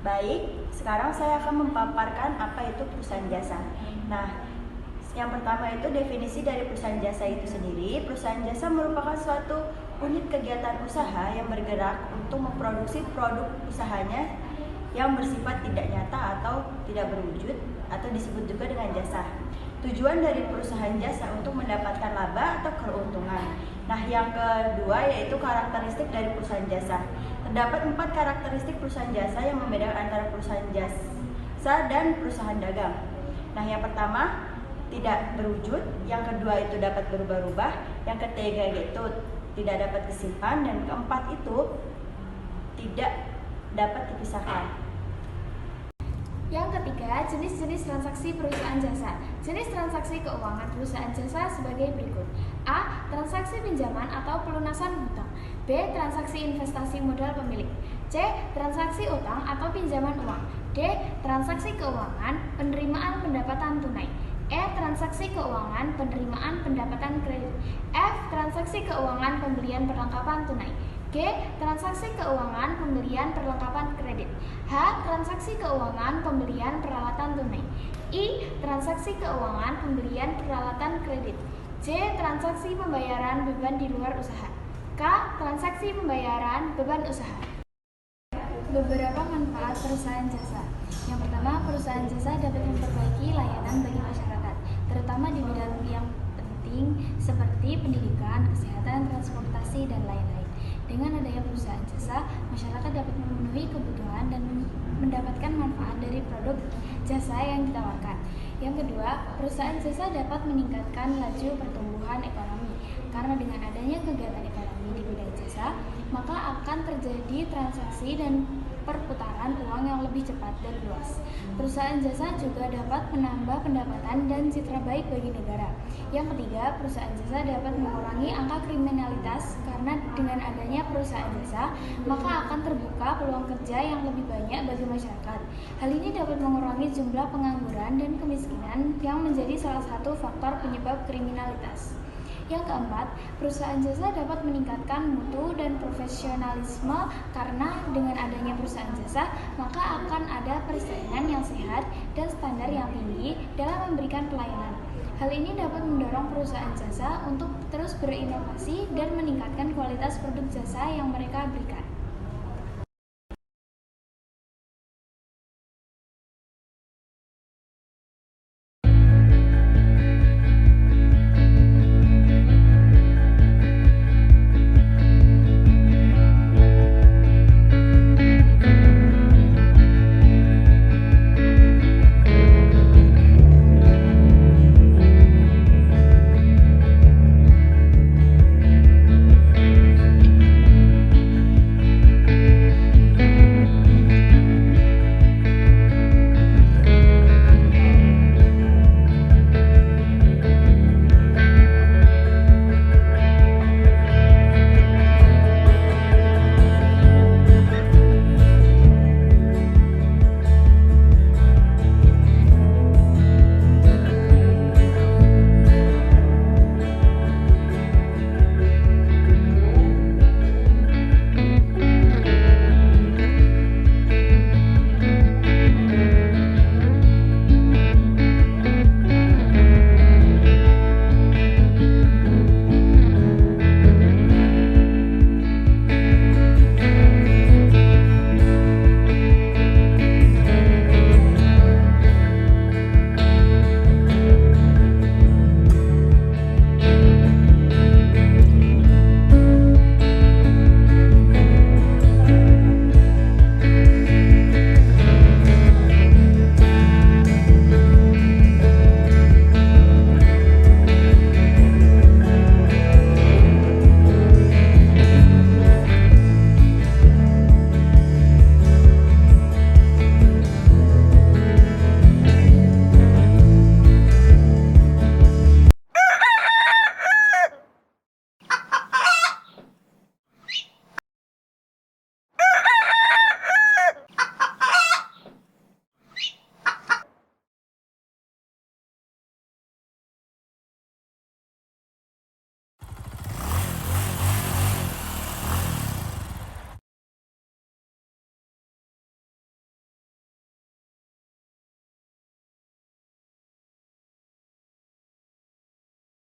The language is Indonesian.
Baik, sekarang saya akan memaparkan apa itu perusahaan jasa. Nah, yang pertama itu definisi dari perusahaan jasa itu sendiri. Perusahaan jasa merupakan suatu unit kegiatan usaha yang bergerak untuk memproduksi produk usahanya yang bersifat tidak nyata atau tidak berwujud atau disebut juga dengan jasa. Tujuan dari perusahaan jasa untuk mendapatkan laba atau keuntungan. Nah, yang kedua yaitu karakteristik dari perusahaan jasa. Terdapat 4 karakteristik perusahaan jasa yang membedakan antara perusahaan jasa dan perusahaan dagang. Nah, yang pertama tidak berwujud, yang kedua itu dapat berubah-ubah, yang ketiga itu tidak dapat disimpan, dan keempat itu tidak dapat dipisahkan. Yang ketiga, jenis-jenis transaksi perusahaan jasa. Jenis transaksi keuangan perusahaan jasa sebagai berikut. A. Transaksi pinjaman atau pelunasan hutang. B. Transaksi investasi modal pemilik. C. Transaksi utang atau pinjaman uang. D. Transaksi keuangan penerimaan pendapatan tunai. E. Transaksi keuangan penerimaan pendapatan kredit. F. Transaksi keuangan pembelian perlengkapan tunai. G. Transaksi keuangan pembelian perlengkapan kredit. H. Transaksi keuangan pembelian peralatan tunai. I. Transaksi keuangan pembelian peralatan kredit. J. Transaksi pembayaran beban di luar usaha. K. Transaksi pembayaran beban usaha. Beberapa manfaat perusahaan jasa. Yang pertama, perusahaan jasa dapat memperbaiki layanan bagi masyarakat, terutama di bidang yang penting seperti pendidikan, kesehatan, transportasi, dan lain-lain. Dengan adanya perusahaan jasa, masyarakat dapat memenuhi kebutuhan dan mendapatkan manfaat dari produk jasa yang ditawarkan. Yang kedua, perusahaan jasa dapat meningkatkan laju pertumbuhan ekonomi. Karena dengan adanya kegiatan ekonomi di bidang jasa, maka akan terjadi transaksi dan perputaran uang yang lebih cepat dan luas. Perusahaan jasa juga dapat menambah pendapatan dan citra baik bagi negara. Yang ketiga, perusahaan jasa dapat mengurangi angka kriminalitas karena dengan adanya perusahaan jasa, maka akan terbuka peluang kerja yang lebih banyak bagi masyarakat. Hal ini dapat mengurangi jumlah pengangguran dan kemiskinan yang menjadi salah satu faktor penyebab kriminalitas. Yang keempat, perusahaan jasa dapat meningkatkan mutu dan profesionalisme karena dengan adanya perusahaan jasa, maka akan ada persaingan yang sehat dan standar yang tinggi dalam memberikan pelayanan. Hal ini dapat mendorong perusahaan jasa untuk terus berinovasi dan meningkatkan kualitas produk jasa yang mereka berikan.